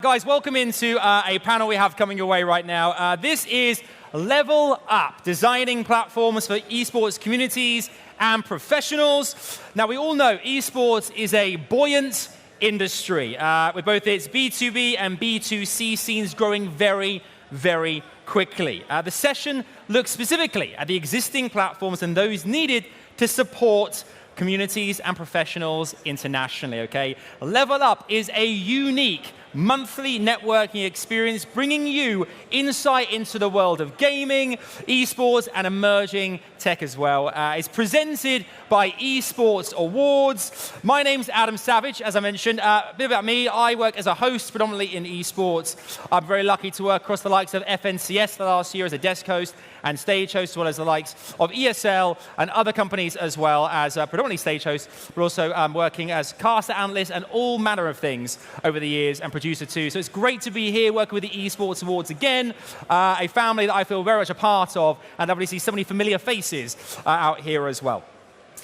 Guys, welcome into a panel we have coming your way right now. This is LVL Up, designing platforms for esports communities and professionals. Now, we all know esports is a buoyant industry, with both its B2B and B2C scenes growing very, very quickly. The session looks specifically at the existing platforms and those needed to support communities and professionals internationally, okay? LVL Up is a unique monthly networking experience bringing you insight into the world of gaming, esports, and emerging tech as well. It's presented by Esports Awards. My name's Adam Savage, as I mentioned. A bit about me, I work as a host predominantly in esports. I'm very lucky to work across the likes of FNCS the last year as a desk host and stage host, as well as the likes of ESL and other companies as well as predominantly stage hosts, but also working as caster analyst and all manner of things over the years, and producer too. So it's great to be here working with the Esports Awards again, a family that I feel very much a part of, and obviously so many familiar faces out here as well.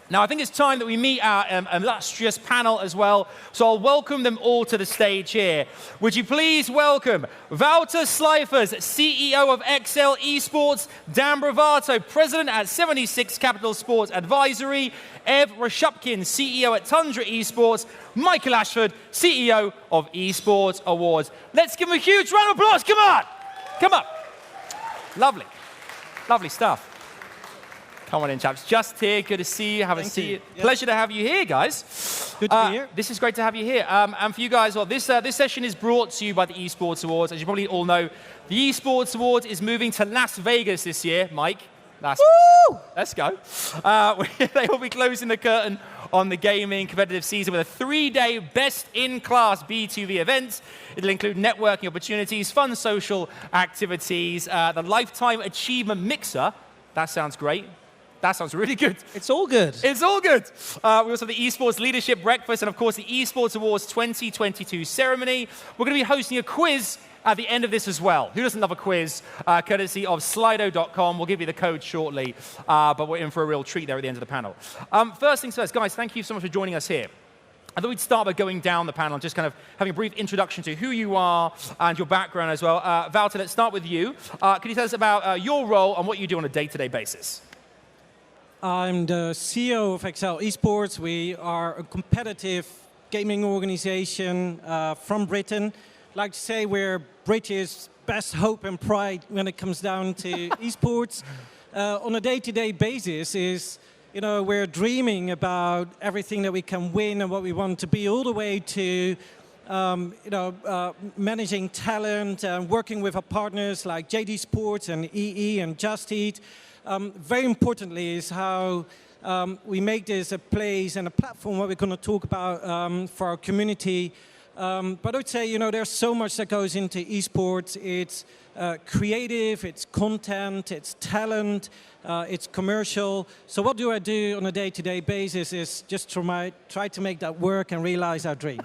Now, I think it's time that we meet our illustrious panel as well, so I'll welcome them all to the stage here. Would you please welcome Wouter Slijvers, CEO of XL Esports, Dan Bravato, President at 76 Capital Sports Advisory, Ev Rashupkin, CEO at Tundra Esports, Michael Ashford, CEO of Esports Awards. Let's give them a huge round of applause, come on! Come up. Lovely, lovely stuff. Come on in, chaps. Just here, good to see you. Have a seat. Yeah. Pleasure to have you here, guys. Good to be here. This is great to have you here. And for you guys, well, this session is brought to you by the Esports Awards. As you probably all know, the Esports Awards is moving to Las Vegas this year. Mike, Las Vegas. Let's go. They will be closing the curtain on the gaming competitive season with a 3-day best-in-class B2B event. It'll include networking opportunities, fun social activities, the Lifetime Achievement Mixer. That sounds great. That sounds really good. It's all good. It's all good. We also have the Esports Leadership Breakfast and, of course, the Esports Awards 2022 ceremony. We're going to be hosting a quiz at the end of this as well. Who doesn't love a quiz? Courtesy of Slido.com. We'll give you the code shortly, but we're in for a real treat there at the end of the panel. First things first, guys, thank you so much for joining us here. I thought we'd start by going down the panel and just kind of having a brief introduction to who you are and your background as well. Wouter, let's start with you. Can you tell us about your role and what you do on a day-to-day basis? I'm the CEO of XL Esports. We are a competitive gaming organization from Britain. I'd like to say we're British best hope and pride when it comes down to esports. On a day-to-day basis we're dreaming about everything that we can win and what we want to be, all the way to managing talent and working with our partners like JD Sports and EE and Just Eat. Very importantly is how we make this a place and a platform what we're going to talk about for our community. But I would say, there's so much that goes into esports. It's creative, it's content, it's talent, it's commercial. So what do I do on a day-to-day basis is just try to make that work and realize our dream.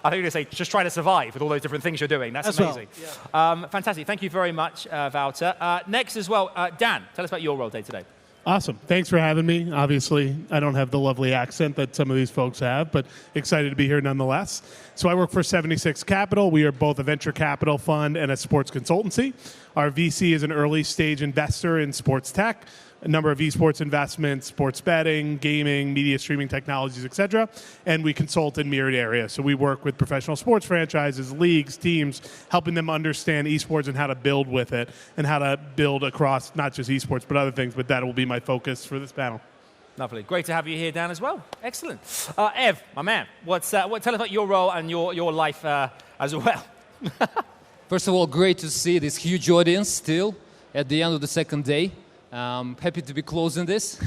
I think you're going to say, just try to survive with all those different things you're doing. That's amazing. Well. Yeah. Fantastic. Thank you very much, Wouter. Next as well, Dan, tell us about your role day to day. Awesome. Thanks for having me. Obviously, I don't have the lovely accent that some of these folks have, but excited to be here nonetheless. So I work for 76 Capital. We are both a venture capital fund and a sports consultancy. Our VC is an early stage investor in sports tech, a number of esports investments, sports betting, gaming, media streaming technologies, et cetera. And we consult in myriad areas. So we work with professional sports franchises, leagues, teams, helping them understand esports and how to build with it and how to build across not just esports, but other things. But that will be my focus for this panel. Lovely. Great to have you here, Dan, as well. Excellent. Ev, my man, tell us about your role and your life as well. First of all, great to see this huge audience still at the end of the second day. Happy to be closing this.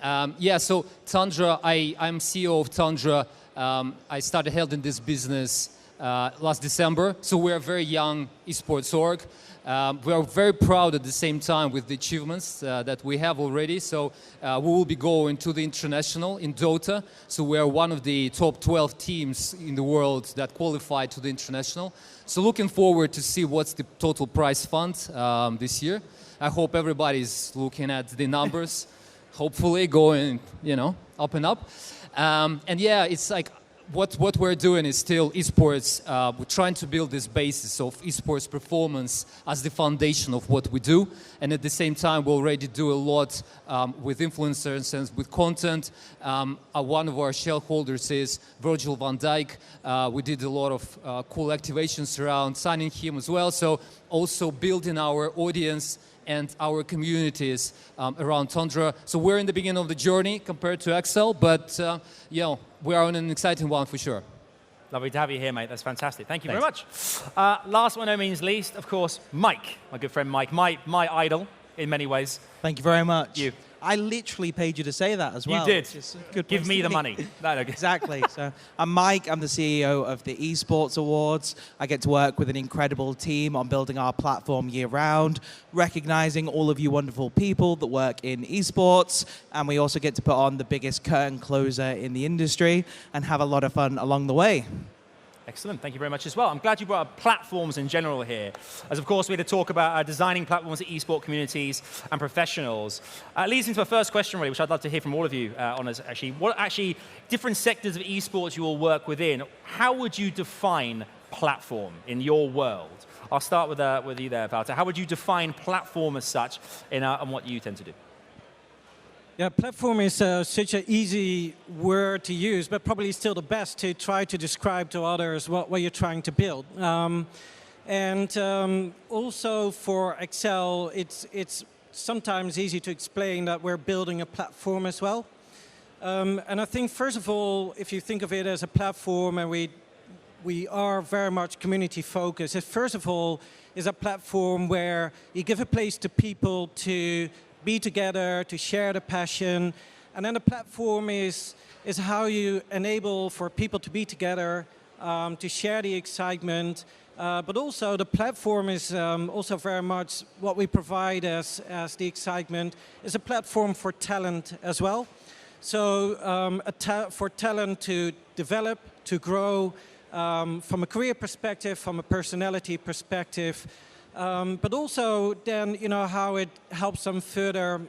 So Tundra, I'm CEO of Tundra. I started holding this business last December. So we're a very young esports org. We are very proud at the same time with the achievements that we have already. So we will be going to the international in Dota. So we are one of the top 12 teams in the world that qualified to the international. So looking forward to see what's the total prize fund this year. I hope everybody's looking at the numbers, hopefully going, up and up. And yeah, it's like what we're doing is still esports. We're trying to build this basis of esports performance as the foundation of what we do. And at the same time, we already do a lot with influencers and with content. One of our shareholders is Virgil van Dijk. We did a lot of cool activations around signing him as well. So also building our audience and our communities around Tundra. So we're in the beginning of the journey compared to Excel, but we are on an exciting one for sure. Lovely to have you here, mate. That's fantastic. Thank you very much. Last but no means least, of course, Mike, my good friend Mike, my idol in many ways. Thank you very much. You. I literally paid you to say that as well. You did. Give me the money. No, exactly. So I'm Mike. I'm the CEO of the Esports Awards. I get to work with an incredible team on building our platform year round, recognizing all of you wonderful people that work in esports. And we also get to put on the biggest curtain closer in the industry and have a lot of fun along the way. Excellent. Thank you very much as well. I'm glad you brought up platforms in general here, as of course we had to talk about designing platforms for esport communities and professionals. Leads into a first question, really, which I'd love to hear from all of you on is actually, what actually different sectors of esports you all work within. How would you define platform in your world? I'll start with you there, Walter. How would you define platform as such in what you tend to do? Yeah, platform is such an easy word to use, but probably still the best to try to describe to others what you're trying to build. Also for Excel, it's sometimes easy to explain that we're building a platform as well. And I think, first of all, if you think of it as a platform, and we are very much community focused, it first of all is a platform where you give a place to people to be together, to share the passion. And then the platform is how you enable for people to be together, to share the excitement. But also the platform is also very much what we provide as the excitement, is a platform for talent as well. So for talent to develop, to grow from a career perspective, from a personality perspective, but also then, how it helps them further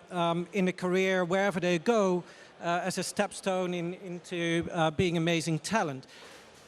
in a career wherever they go as a stepstone into being amazing talent.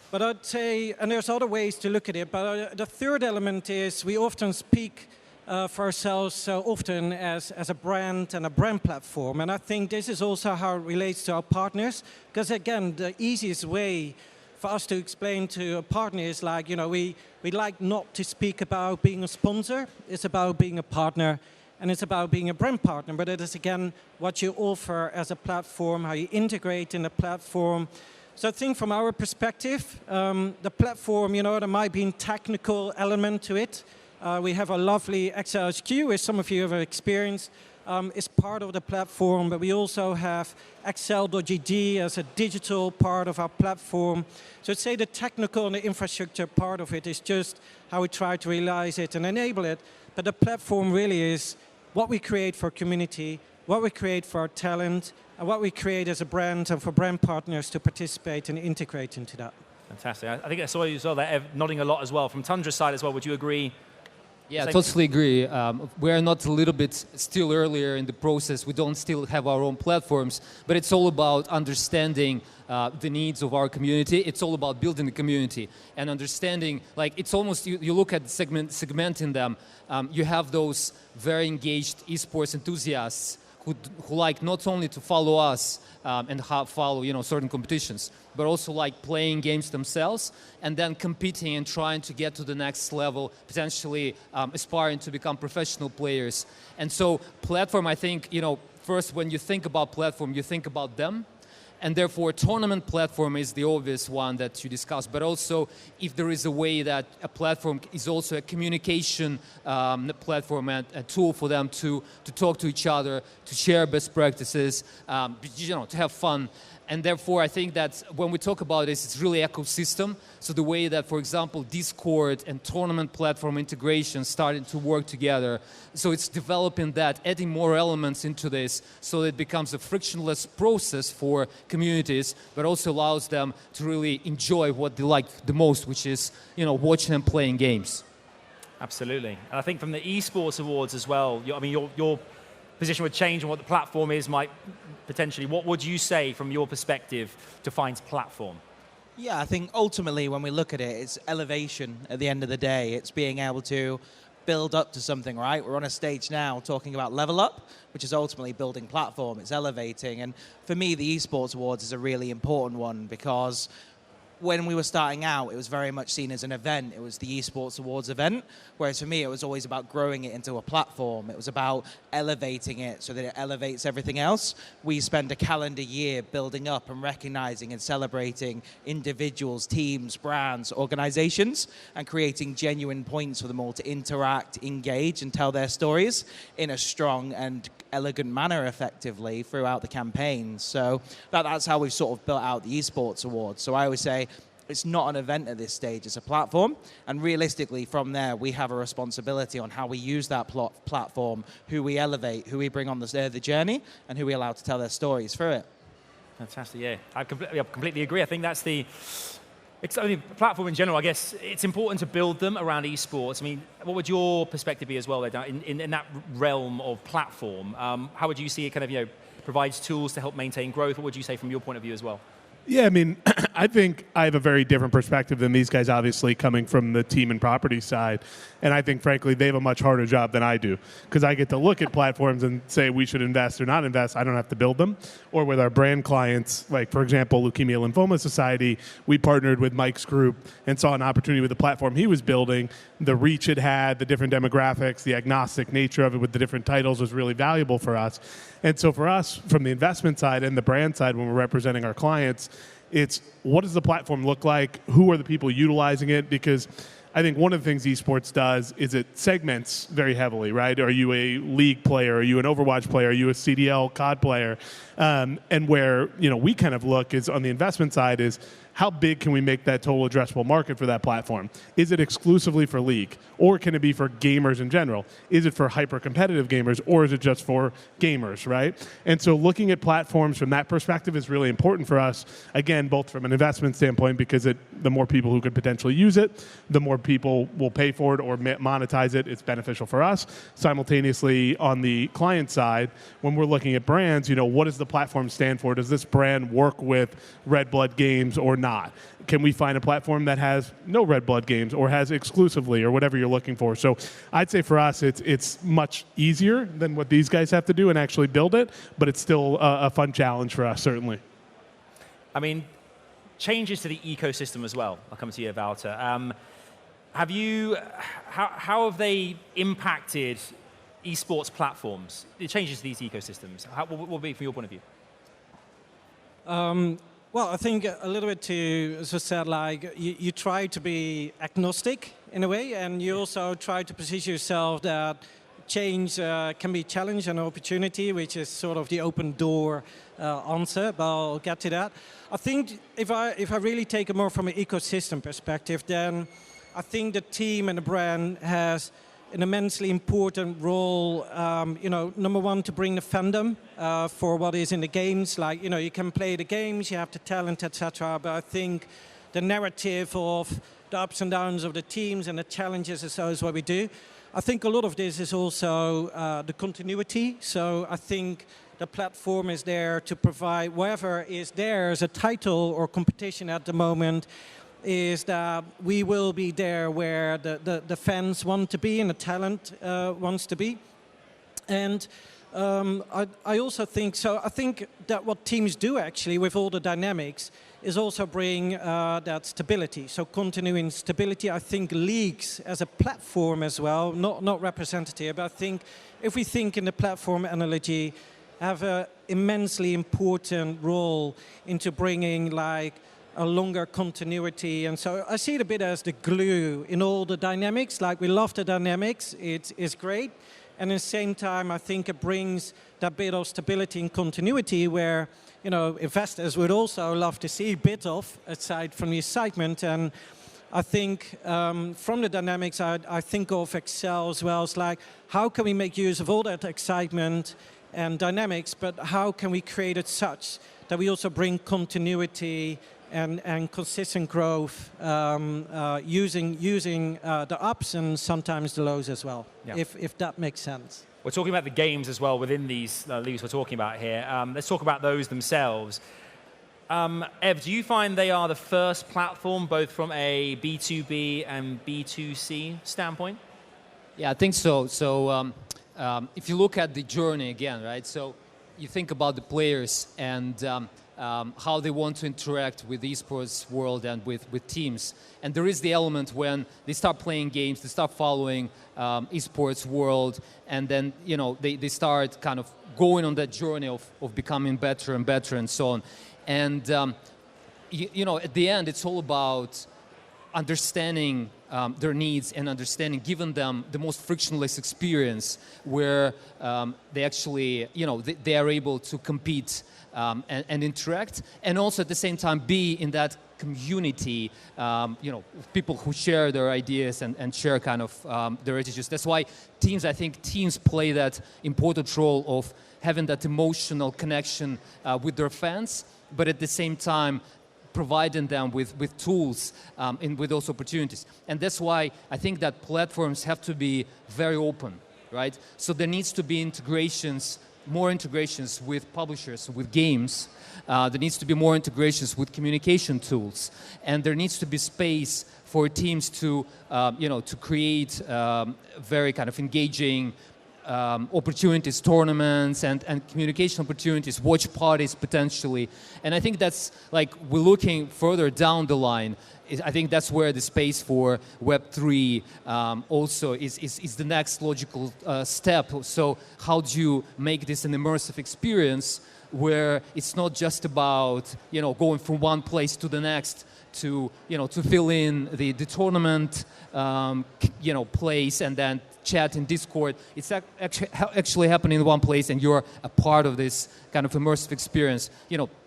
But I'd say, and there's other ways to look at it, but the third element is we often speak for ourselves so often as a brand and a brand platform. And I think this is also how it relates to our partners, because again, the easiest way for us to explain to a partner is like, we like not to speak about being a sponsor. It's about being a partner, and it's about being a brand partner. But it is, again, what you offer as a platform, how you integrate in the platform. So I think from our perspective, the platform, there might be a technical element to it. We have a lovely Excel HQ, as some of you have experienced. Is part of the platform, but we also have Excel.gd as a digital part of our platform. So I'd say the technical and the infrastructure part of it is just how we try to realize it and enable it. But the platform really is what we create for community, what we create for our talent, and what we create as a brand and for brand partners to participate and integrate into that. Fantastic. I think I saw you saw that Ev nodding a lot as well. From Tundra's side as well, would you agree? Yeah, I totally agree. We are not a little bit still earlier in the process. We don't still have our own platforms, but it's all about understanding the needs of our community. It's all about building the community and understanding, like it's almost, you look at segmenting them. You have those very engaged esports enthusiasts who like not only to follow us and follow certain competitions, but also like playing games themselves and then competing and trying to get to the next level, potentially aspiring to become professional players. And so platform, I think, first when you think about platform, you think about them. And therefore, tournament platform is the obvious one that you discussed. But also, if there is a way that a platform is also a communication platform and a tool for them to talk to each other, to share best practices, to have fun. And therefore, I think that when we talk about this, it's really ecosystem. So the way that, for example, Discord and tournament platform integration started to work together. So it's developing that, adding more elements into this so that it becomes a frictionless process for communities, but also allows them to really enjoy what they like the most, which is, watching and playing games. Absolutely. And I think from the Esports Awards as well, your position would change on what the platform is, might potentially. What would you say from your perspective defines platform? Yeah, I think ultimately when we look at it, it's elevation at the end of the day. It's being able to build up to something, right? We're on a stage now talking about Level Up, which is ultimately building platform. It's elevating. And for me, the Esports Awards is a really important one because when we were starting out, it was very much seen as an event. It was the Esports Awards event, whereas for me, it was always about growing it into a platform. It was about elevating it so that it elevates everything else. We spend a calendar year building up and recognizing and celebrating individuals, teams, brands, organizations, and creating genuine points for them all to interact, engage, and tell their stories in a strong and elegant manner effectively throughout the campaign. So that's how we've sort of built out the Esports Awards. So I always say it's not an event at this stage, it's a platform. And realistically from there, we have a responsibility on how we use that platform, who we elevate, who we bring on the journey, and who we allow to tell their stories through it. Fantastic, yeah. I completely agree. I think that's the platform in general. I guess it's important to build them around esports. I mean, what would your perspective be as well in that realm of platform? How would you see it kind of, provides tools to help maintain growth? What would you say from your point of view as well? Yeah, I mean, I think I have a very different perspective than these guys, obviously, coming from the team and property side. And I think, frankly, they have a much harder job than I do because I get to look at platforms and say we should invest or not invest. I don't have to build them. Or with our brand clients, like, for example, Leukemia Lymphoma Society, we partnered with Mike's group and saw an opportunity with the platform he was building. The reach it had, the different demographics, the agnostic nature of it with the different titles was really valuable for us. And so for us, from the investment side and the brand side, when we're representing our clients, it's what does the platform look like? Who are the people utilizing it? Because I think one of the things esports does is it segments very heavily, right? Are you a League player? Are you an Overwatch player? Are you a CDL COD player? And where we kind of look is on the investment side is how big can we make that total addressable market for that platform? Is it exclusively for League? Or can it be for gamers in general? Is it for hyper-competitive gamers? Or is it just for gamers, right? And so looking at platforms from that perspective is really important for us, again, both from an investment standpoint, because the more people who could potentially use it, the more people will pay for it or monetize it. It's beneficial for us. Simultaneously, on the client side, when we're looking at brands, what does the platform stand for? Does this brand work with Red Blood Games or not? Can we find a platform that has no Red Blood games or has exclusively or whatever you're looking for? So I'd say for us, it's much easier than what these guys have to do and actually build it, but it's still a fun challenge for us, certainly. I mean, changes to the ecosystem as well. I'll come to you, Walter. How have they impacted esports platforms? The changes to these ecosystems. What will be from your point of view? Well, I think a little bit to, as I said, like you try to be agnostic in a way, and you also try to position yourself that change can be a challenge and an opportunity, which is sort of the open door answer, but I'll get to that. I think if I really take it more from an ecosystem perspective, then I think the team and the brand has an immensely important role, number one, to bring the fandom for what is in the games. Like, you can play the games, you have the talent, etc. But I think the narrative of the ups and downs of the teams and the challenges is what we do. I think a lot of this is also the continuity. So I think the platform is there to provide whatever is there as a title or competition at the moment, is that we will be there where the fans want to be and the talent wants to be. And I also think, I think that what teams do actually with all the dynamics is also bring that stability. So continuing stability, I think leagues as a platform as well, not representative, but I think if we think in the platform analogy, have an immensely important role into bringing like a longer continuity. And so I see it a bit as the glue in all the dynamics. Like, we love the dynamics, it's great. And at the same time, I think it brings that bit of stability and continuity where, investors would also love to see a bit of, aside from the excitement. And I think from the dynamics, I think of Excel as well as like, how can we make use of all that excitement and dynamics, but how can we create it such that we also bring continuity and consistent growth using the ups and sometimes the lows as well, yeah. if that makes sense. We're talking about the games as well within these leagues we're talking about here. Let's talk about those themselves. Ev, do you find they are the first platform, both from a B2B and B2C standpoint? Yeah, I think so. So if you look at the journey again, right? So you think about the players and how they want to interact with the esports world and with teams. And there is the element when they start playing games, they start following esports world, and then they start kind of going on that journey of becoming better and better and so on. And at the end, it's all about understanding their needs and giving them the most frictionless experience where they actually, they are able to compete and interact, and also at the same time be in that community, people who share their ideas and share kind of their attitudes. That's why I think teams play that important role of having that emotional connection with their fans, but at the same time providing them with tools and with those opportunities. And that's why I think that platforms have to be very open, right? So there needs to be more integrations with publishers, with games. There needs to be more integrations with communication tools. And there needs to be space for teams to create very kind of engaging opportunities, tournaments, and communication opportunities, watch parties potentially. And I think that's we're looking further down the line. I think that's where the space for Web3 also is the next logical step. So how do you make this an immersive experience where it's not just about going from one place to the next to fill in the tournament place and then chat in Discord. It's actually happening in one place, and you're a part of this kind of immersive experience.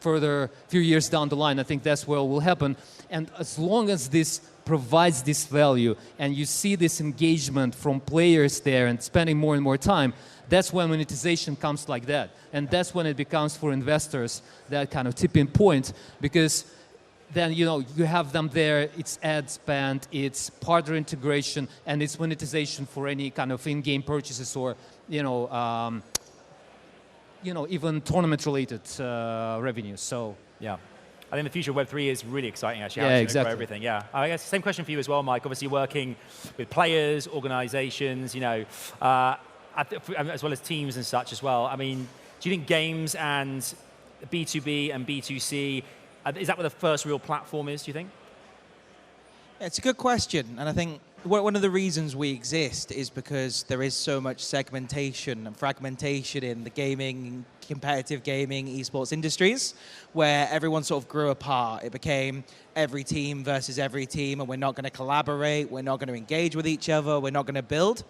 Further, a few years down the line, I think that's where it will happen. And as long as this provides this value, and you see this engagement from players there and spending more and more time, that's when monetization comes like that. And that's when it becomes for investors that kind of tipping point, because then you have them there, it's ad spend, it's partner integration, and it's monetization for any kind of in-game purchases or even tournament-related revenues. So yeah, I think the future of Web3 is really exciting, actually. Yeah, how it's gonna exactly. grow everything. Yeah, I guess same question for you as well, Mike. Obviously, working with players, organizations, as well as teams and such as well. I mean, do you think games and B2B and B2C, is that where the first real platform is, do you think? It's a good question, and I think one of the reasons we exist is because there is so much segmentation and fragmentation in the gaming, competitive gaming, esports industries, where everyone sort of grew apart. It became every team versus every team, and we're not going to collaborate, we're not going to engage with each other, we're not going to build.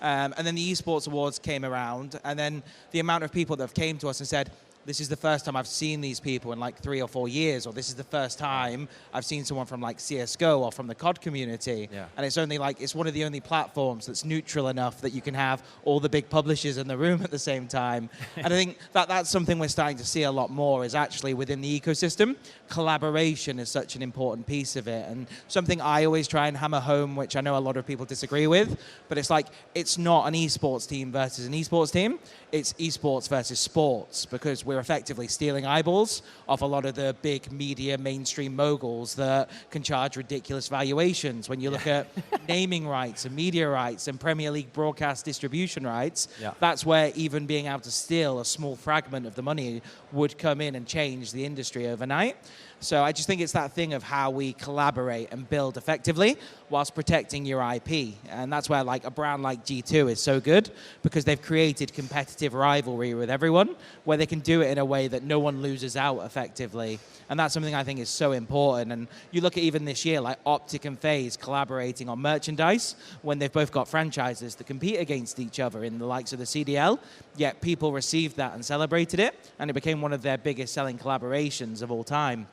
And then the Esports Awards came around, and then the amount of people that have came to us and said, this is the first time I've seen these people in 3 or 4 years, or this is the first time I've seen someone from CSGO or from the COD community. Yeah. And it's only it's one of the only platforms that's neutral enough that you can have all the big publishers in the room at the same time. And I think that's something we're starting to see a lot more, is actually within the ecosystem, collaboration is such an important piece of it. And something I always try and hammer home, which I know a lot of people disagree with, but it's not an esports team versus an esports team. It's esports versus sports, because we're effectively stealing eyeballs off a lot of the big media mainstream moguls that can charge ridiculous valuations. When you look at naming rights and media rights and Premier League broadcast distribution rights, that's where even being able to steal a small fragment of the money would come in and change the industry overnight. So I just think it's that thing of how we collaborate and build effectively whilst protecting your IP. And that's where a brand like G2 is so good, because they've created competitive rivalry with everyone, where they can do it in a way that no one loses out effectively. And that's something I think is so important. And you look at even this year, Optic and FaZe collaborating on merchandise, when they've both got franchises that compete against each other in the likes of the CDL, yet people received that and celebrated it, and it became one of their biggest selling collaborations of all time.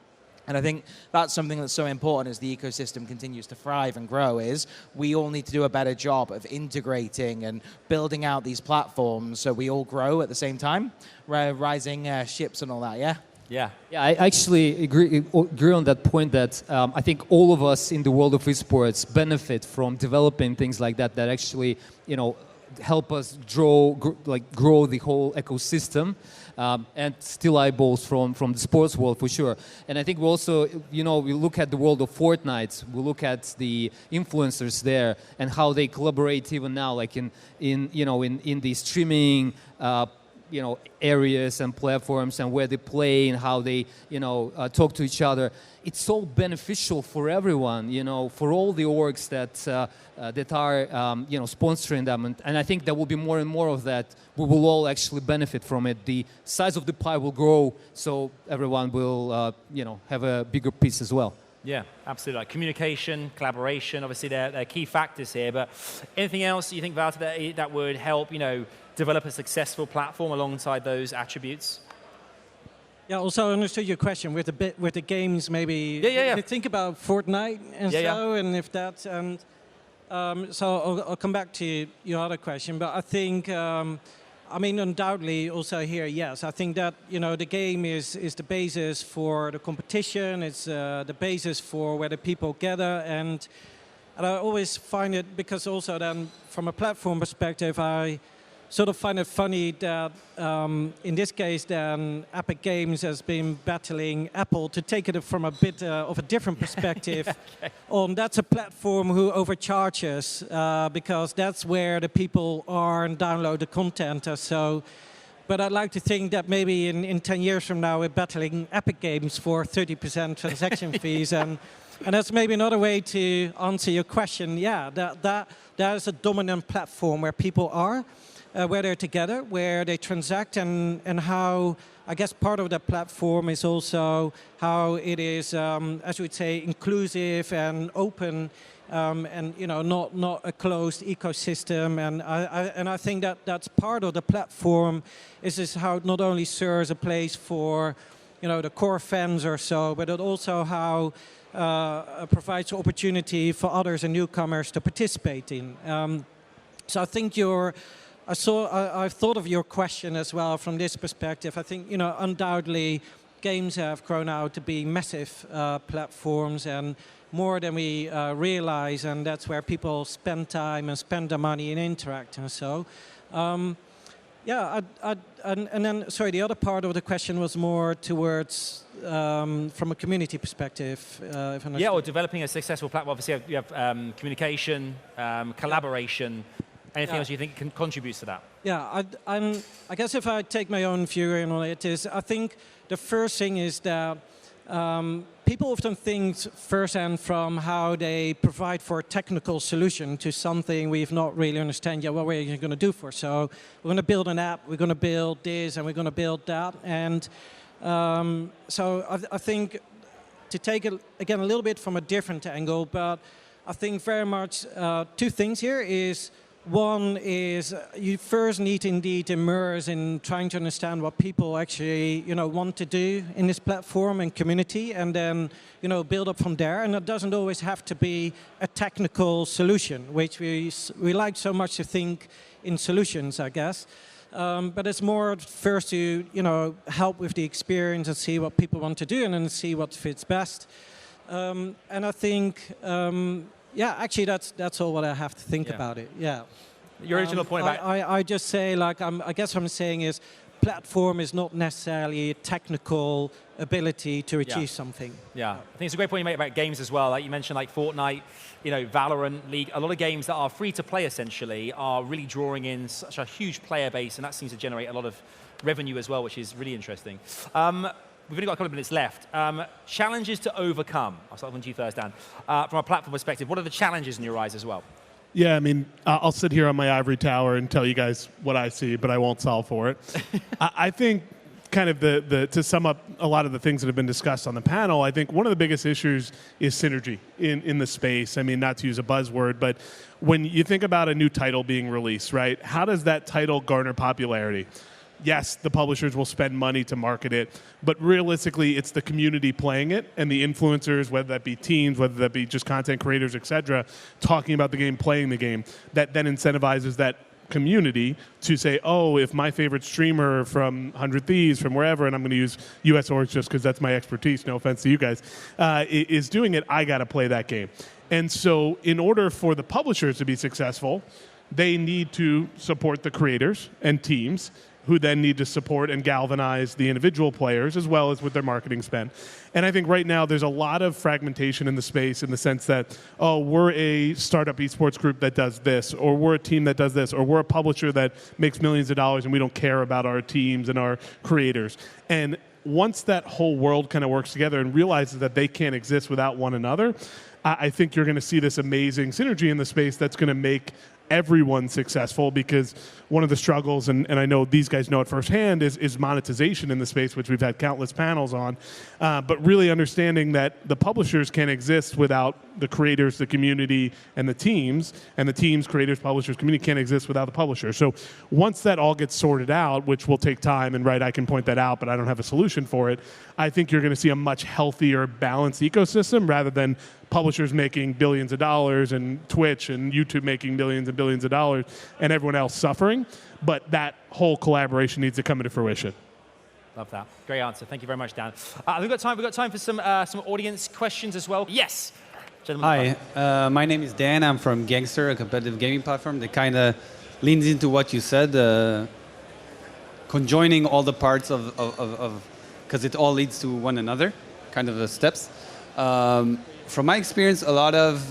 And I think that's something that's so important as the ecosystem continues to thrive and grow, is we all need to do a better job of integrating and building out these platforms so we all grow at the same time, rising ships and all that, yeah? Yeah, I actually agree on that point, that I think all of us in the world of esports benefit from developing things like that actually, help us grow the whole ecosystem, and still eyeballs from the sports world for sure. And I think we also, we look at the world of Fortnite, we look at the influencers there and how they collaborate even now, like in the streaming areas and platforms, and where they play and how they talk to each other. It's so beneficial for everyone, for all the orgs that are sponsoring them, and I think there will be more and more of that. We will all actually benefit from it. The size of the pie will grow, so everyone will have a bigger piece as well. Yeah, absolutely. Like communication, collaboration, obviously they're key factors here. But anything else you think, Walter, that would help develop a successful platform alongside those attributes? Yeah, also I understood your question with the games, maybe. Yeah. You think about Fortnite and and if that's so I'll come back to your other question, but I think undoubtedly also here, yes, I think that the game is the basis for the competition. It's the basis for where the people gather, and I always find it, because also then from a platform perspective, I sort of find it funny that in this case then Epic Games has been battling Apple to take it from a bit of a different perspective. Okay. That's a platform who overcharges because that's where the people are and download the content. But I'd like to think that maybe in 10 years from now we're battling Epic Games for 30% transaction fees, and that's maybe another way to answer your question. Yeah, that is a dominant platform where people are. Where they're together, where they transact, and how, I guess, part of that platform is also how it is, as we'd say, inclusive and open, and not a closed ecosystem. And I think that that's part of the platform is how it not only serves a place for the core fans or so, but it also how provides opportunity for others and newcomers to participate in. So I think I've thought of your question as well from this perspective. I think, undoubtedly, games have grown out to be massive platforms and more than we realize, and that's where people spend time and spend their money and interact. And so, and then, sorry, the other part of the question was more towards from a community perspective. Yeah, or developing a successful platform. Obviously, you have communication, collaboration. Anything else you think contributes to that? Yeah, I guess if I take my own view on it, I think the first thing is that people often think firsthand from how they provide for a technical solution to something we've not really understand yet what we're going to do for. So we're going to build an app, we're going to build this, and we're going to build that. And so I think to take it, again, a little bit from a different angle, but I think very much two things here is, one is you first need to indeed immerse in trying to understand what people actually want to do in this platform and community, and then build up from there. And it doesn't always have to be a technical solution, which we like so much to think in solutions, I guess. But it's more first to help with the experience and see what people want to do, and then see what fits best. And I think. Yeah, actually, that's all what I have to think about it. Yeah. Your original point about... I just say, I guess what I'm saying is, platform is not necessarily a technical ability to achieve something. Yeah, I think it's a great point you make about games as well. Like you mentioned, like Fortnite, Valorant, League. A lot of games that are free to play essentially are really drawing in such a huge player base, and that seems to generate a lot of revenue as well, which is really interesting. We've only got a couple of minutes left. Challenges to overcome. I'll start with you first, Dan. From a platform perspective, what are the challenges in your eyes as well? Yeah, I mean, I'll sit here on my ivory tower and tell you guys what I see, but I won't solve for it. I think kind of to sum up a lot of the things that have been discussed on the panel, I think one of the biggest issues is synergy in the space. I mean, not to use a buzzword, but when you think about a new title being released, right, how does that title garner popularity? Yes, the publishers will spend money to market it, but realistically, it's the community playing it and the influencers, whether that be teams, whether that be just content creators, etc., talking about the game, playing the game, that then incentivizes that community to say, oh, if my favorite streamer from 100 Thieves, from wherever, and I'm going to use US orgs just because that's my expertise, no offense to you guys, is doing it, I got to play that game. And so in order for the publishers to be successful, they need to support the creators and teams who then need to support and galvanize the individual players as well as with their marketing spend. And I think right now there's a lot of fragmentation in the space in the sense that, oh, we're a startup esports group that does this, or we're a team that does this, or we're a publisher that makes millions of dollars and we don't care about our teams and our creators. And once that whole world kind of works together and realizes that they can't exist without one another, I think you're going to see this amazing synergy in the space that's going to make everyone successful, because one of the struggles, and I know these guys know it firsthand, is monetization in the space, which we've had countless panels on, but really understanding that the publishers can't exist without the creators, the community, and the teams, creators, publishers, community can't exist without the publisher. So once that all gets sorted out, which will take time, and right, I can point that out, but I don't have a solution for it, I think you're going to see a much healthier, balanced ecosystem rather than publishers making billions of dollars and Twitch and YouTube making billions and billions of dollars and everyone else suffering. But that whole collaboration needs to come into fruition. Love that. Great answer. Thank you very much, Dan. We've got time for some audience questions as well. Yes. Gentlemen. Hi, my name is Dan. I'm from Gangster, a competitive gaming platform that kind of leans into what you said, conjoining all the parts of because it all leads to one another, kind of the steps. From my experience, a lot of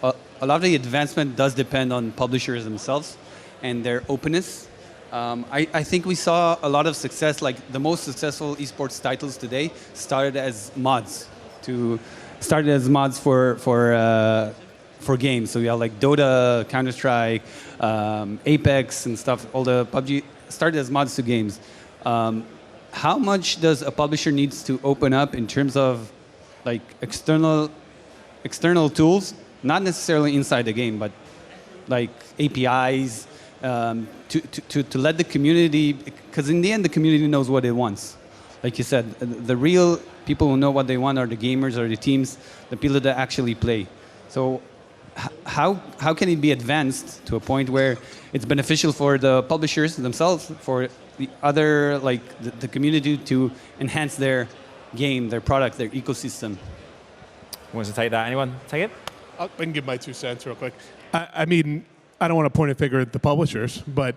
the advancement does depend on publishers themselves and their openness. I think we saw a lot of success, like the most successful esports titles today started as mods for games. So we have like Dota, Counter-Strike, Apex and stuff, all the PUBG started as mods to games. How much does a publisher needs to open up in terms of like external tools, not necessarily inside the game, but like APIs, to let the community, because in the end the community knows what it wants. Like you said, the real people who know what they want are the gamers or the teams, the people that actually play. So how can it be advanced to a point where it's beneficial for the publishers themselves, for the other, like the community, to enhance their game, their product, their ecosystem? Who wants to take that? Anyone take it? I can give my 2 cents real quick. I mean, I don't want to point a finger at the publishers, but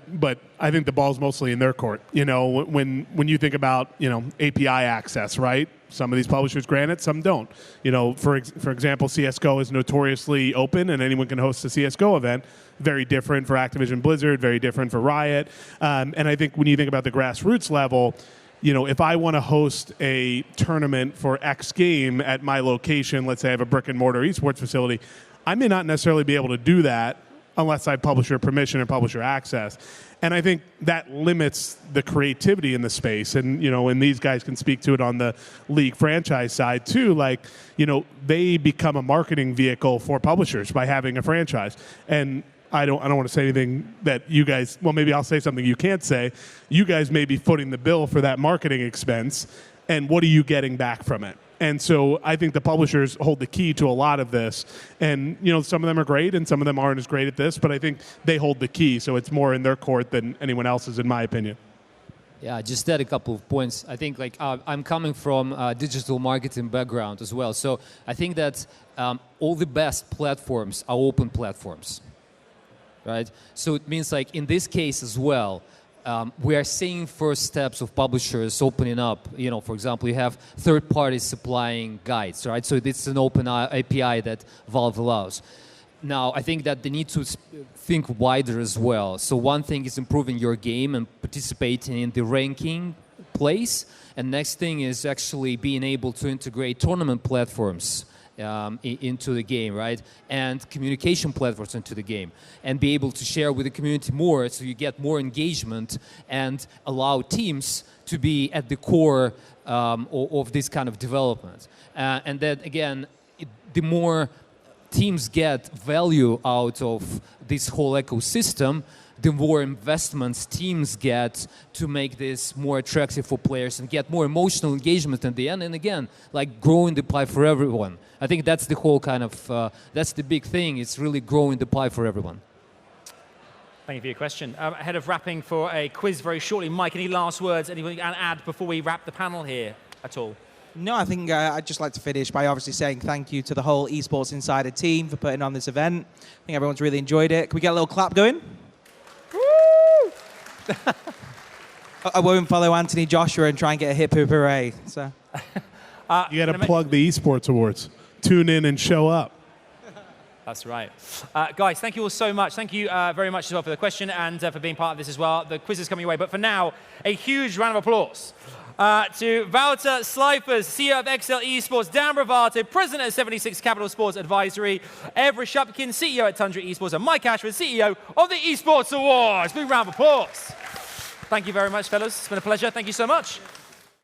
I think the ball's mostly in their court. You know, when you think about, you know, API access, right? Some of these publishers grant it, some don't. You know, for example, CSGO is notoriously open and anyone can host a CSGO event. Very different for Activision Blizzard, very different for Riot. And I think when you think about the grassroots level, you know, if I want to host a tournament for X game at my location, let's say I have a brick and mortar esports facility, I may not necessarily be able to do that unless I have publisher permission and publisher access. And I think that limits the creativity in the space. And, you know, and these guys can speak to it on the league franchise side too. Like, you know, they become a marketing vehicle for publishers by having a franchise. And I don't want to say anything that you guys, well, maybe I'll say something you can't say. You guys may be footing the bill for that marketing expense, and what are you getting back from it? And so I think the publishers hold the key to a lot of this. And, you know, some of them are great and some of them aren't as great at this, but I think they hold the key. So it's more in their court than anyone else's, in my opinion. Yeah, just add a couple of points. I think like I'm coming from a digital marketing background as well. So I think that all the best platforms are open platforms. Right? So it means like in this case as well, we are seeing first steps of publishers opening up. You know, for example, you have third parties supplying guides, right? So it's an open API that Valve allows. Now, I think that they need to think wider as well. So one thing is improving your game and participating in the ranking place. And next thing is actually being able to integrate tournament platforms into the game, right? And communication platforms into the game, and be able to share with the community more, so you get more engagement and allow teams to be at the core of this kind of development. And then again, the more teams get value out of this whole ecosystem, the more investments teams get to make this more attractive for players and get more emotional engagement in the end. And again, like growing the pie for everyone. I think that's the whole kind of, that's the big thing. It's really growing the pie for everyone. Thank you for your question. Ahead of wrapping for a quiz very shortly, Mike, any last words, anything you can add before we wrap the panel here at all? No, I think I'd just like to finish by obviously saying thank you to the whole Esports Insider team for putting on this event. I think everyone's really enjoyed it. Can we get a little clap going? Woo! I won't follow Anthony Joshua and try and get a hip hip hooray. So. You got to plug the Esports Awards. Tune in and show up. That's right. Guys, thank you all so much. Thank you very much as well for the question and for being part of this as well. The quiz is coming your way. But for now, a huge round of applause to Wouter Slijpers, CEO of XL Esports, Dan Bravato, President of 76 Capital Sports Advisory, Everett Shupkin, CEO at Tundra Esports, and Mike Ashford, CEO of the Esports Awards. Big round of applause. Thank you very much, fellas. It's been a pleasure. Thank you so much.